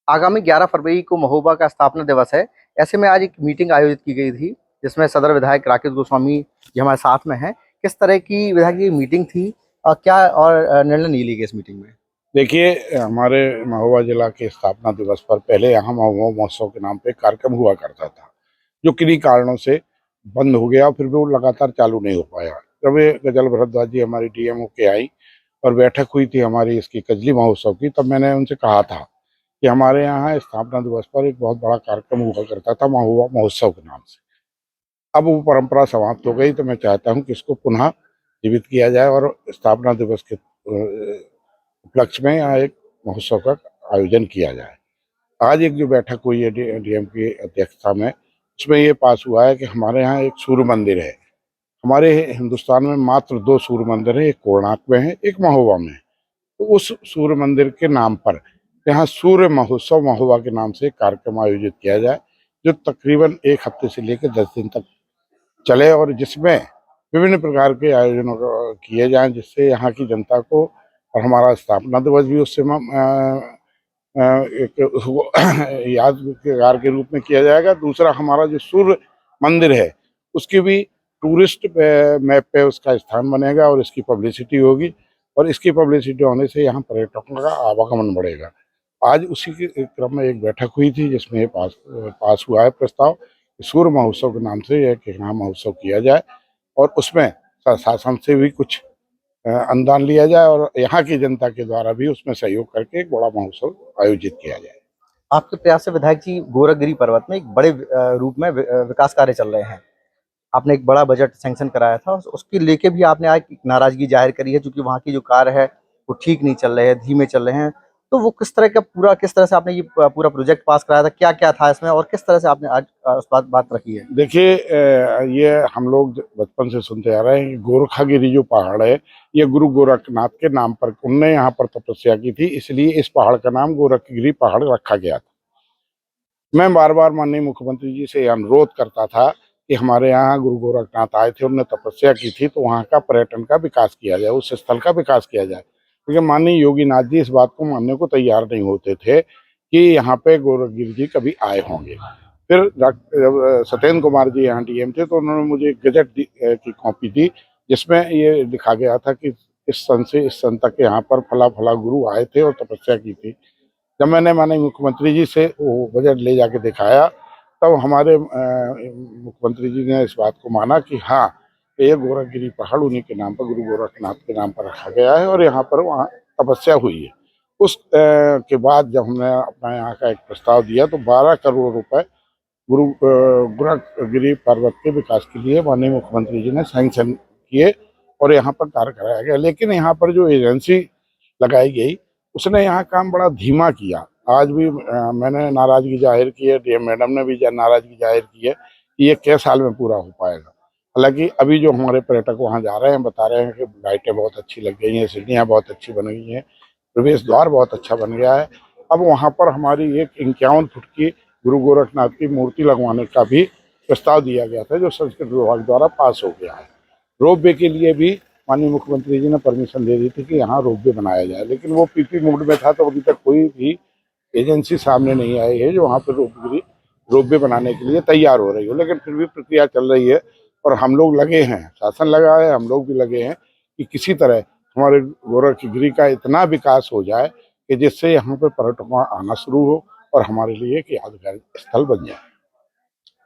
आगामी 11 फरवरी को महोबा का स्थापना दिवस है। ऐसे में आज एक मीटिंग आयोजित की गई थी जिसमें सदर विधायक राकेश गोस्वामी जी हमारे साथ में हैं। किस तरह की विधायक की मीटिंग थी और क्या निर्णय लिए गए इस मीटिंग में? देखिए, हमारे महोबा जिला के स्थापना दिवस पर पहले यहाँ महोबा महोत्सव के नाम पे कार्यक्रम हुआ करता था, जो किन्हीं कारणों से बंद हो गया, फिर भी वो लगातार चालू नहीं हो पाया। जब ये गजल भरद्वाज जी हमारी डीएमओ के आई और बैठक हुई थी हमारी इसकी कजली महोत्सव की, तब मैंने उनसे कहा था कि हमारे यहाँ स्थापना दिवस पर एक बहुत बड़ा कार्यक्रम हुआ करता था महोबा महोत्सव के नाम से। अब वो परंपरा समाप्त हो गई, तो मैं चाहता हूँ कि इसको पुनः जीवित किया जाए और स्थापना दिवस के उपलक्ष्य में यहाँ एक महोत्सव का आयोजन किया जाए। आज एक जो बैठक हुई है डीएम की अध्यक्षता में, उसमें ये पास हुआ है कि हमारे यहाँ एक सूर्य मंदिर है। हमारे हिंदुस्तान में मात्र 2 सूर्य मंदिर है, एक कोणार्क में है, एक महोबा में है। तो उस सूर्य मंदिर के नाम पर यहाँ सूर्य महोत्सव महोबा के नाम से एक कार्यक्रम आयोजित किया जाए, जो तकरीबन 1 हफ्ते से लेकर 10 दिन तक चले और जिसमें विभिन्न प्रकार के आयोजन किए जाएं, जिससे यहाँ की जनता को और हमारा स्थापना दिवस भी उससे एक उसको यादगार के रूप में किया जाएगा। दूसरा, हमारा जो सूर्य मंदिर है उसकी भी टूरिस्ट मैप पे उसका स्थान बनेगा और इसकी पब्लिसिटी होगी, और इसकी पब्लिसिटी होने से यहाँ पर्यटकों का आवागमन बढ़ेगा। आज उसी के क्रम में एक बैठक हुई थी जिसमें ये पास हुआ है प्रस्ताव कि सूर्य महोत्सव के नाम से एक यहाँ महोत्सव किया जाए और उसमें शासन से भी कुछ अनुदान लिया जाए और यहाँ की जनता के द्वारा भी उसमें सहयोग करके एक बड़ा महोत्सव आयोजित किया जाए। आपके प्रयास से विधायक जी गोरखगिरी पर्वत में एक बड़े रूप में विकास कार्य चल रहे हैं। आपने एक बड़ा बजट सैंक्शन कराया था, उसकी लेके भी आपने आज एक नाराजगी जाहिर करी है, क्योंकि वहाँ की जो कार्य है वो ठीक नहीं चल रहे हैं, धीमे चल रहे हैं। तो वो किस तरह से आपने ये पूरा प्रोजेक्ट पास कराया था, क्या क्या था इसमें और किस तरह से आपने आज उस बात रखी है? देखिए, ये हम लोग बचपन से सुनते आ रहे हैं कि गोरखागिरी जो पहाड़ है, ये गुरु गोरखनाथ के नाम पर उनने यहाँ पर तपस्या की थी, इसलिए इस पहाड़ का नाम गोरखगिरी पहाड़ रखा गया था। मैं बार बार माननीय मुख्यमंत्री जी से अनुरोध करता था कि हमारे यहाँ गुरु गोरखनाथ आए थे, उन्होंने तपस्या की थी, तो वहाँ का पर्यटन का विकास किया जाए, उस स्थल का विकास किया जाए। लेकिन माननीय योगी नाथ जी इस बात को मानने को तैयार नहीं होते थे कि यहाँ पे गोरखगिरी जी कभी आए होंगे। फिर जब सत्येंद्र कुमार जी यहाँ डीएम थे, तो उन्होंने मुझे गजट की कॉपी दी, जिसमें ये लिखा गया था कि इस सन से इस सन तक यहाँ पर फला फला गुरु आए थे और तपस्या की थी। जब मैंने माननीय मुख्यमंत्री जी से वो बजट ले जाके दिखाया, तब हमारे मुख्यमंत्री जी ने इस बात को माना कि हाँ, ये गोरखगिरी पहाड़ उन्हीं के नाम पर, गुरु गोरखनाथ के नाम पर रखा गया है और यहाँ पर वहाँ तपस्या हुई है। उस के बाद जब हमने अपना यहाँ का एक प्रस्ताव दिया, तो 12 करोड़ रुपए गोरखगिरी पर्वत के विकास के लिए माननीय मुख्यमंत्री जी ने सैंक्शन किए और यहाँ पर कार्य कराया गया। लेकिन यहाँ पर जो एजेंसी लगाई गई, उसने यहाँ काम बड़ा धीमा किया। आज भी मैंने नाराजगी जाहिर की है, डीएम मैडम ने भी नाराजगी जाहिर की है कि ये किस साल में पूरा हो पाएगा। हालांकि अभी जो हमारे पर्यटक वहाँ जा रहे हैं, बता रहे हैं कि लाइटें बहुत अच्छी लग गई हैं, सीढ़ियाँ बहुत अच्छी बन गई हैं, प्रवेश द्वार बहुत अच्छा बन गया है। अब वहाँ पर हमारी एक 51 फुट की गुरु गोरखनाथ की मूर्ति लगवाने का भी प्रस्ताव दिया गया था, जो संस्कृत विभाग द्वारा पास हो गया है। रोप वे के लिए भी माननीय मुख्यमंत्री जी ने परमिशन दे दी थी कि यहाँ रोप वे बनाया जाए, लेकिन वो पीपी मोड में था, तो अभी तक कोई भी एजेंसी सामने नहीं आई है जो वहाँ पर रोप वे बनाने के लिए तैयार हो रही हो। लेकिन फिर भी प्रक्रिया चल रही है और हम लोग लगे हैं, शासन लगा है, हम लोग भी लगे हैं कि किसी तरह हमारे गोरखगिरी का इतना विकास हो जाए कि जिससे यहाँ पे पर्यटकों आना शुरू हो और हमारे लिए एक यादगार स्थल बन जाए।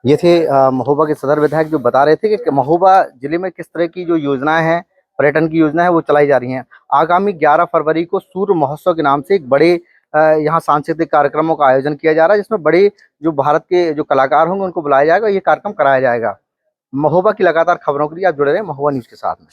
ये थे महोबा के सदर विधायक, जो बता रहे थे कि महोबा जिले में किस तरह की जो योजनाएं हैं, पर्यटन की योजना है, वो चलाई जा रही हैं। आगामी 11 फरवरी को सूर्य महोत्सव के नाम से एक बड़े यहाँ सांस्कृतिक कार्यक्रमों का आयोजन किया जा रहा है, जिसमें बड़े जो भारत के जो कलाकार होंगे उनको बुलाया जाएगा, ये कार्यक्रम कराया जाएगा। महोबा की लगातार खबरों के लिए आप जुड़े रहे महोबा न्यूज के साथ में।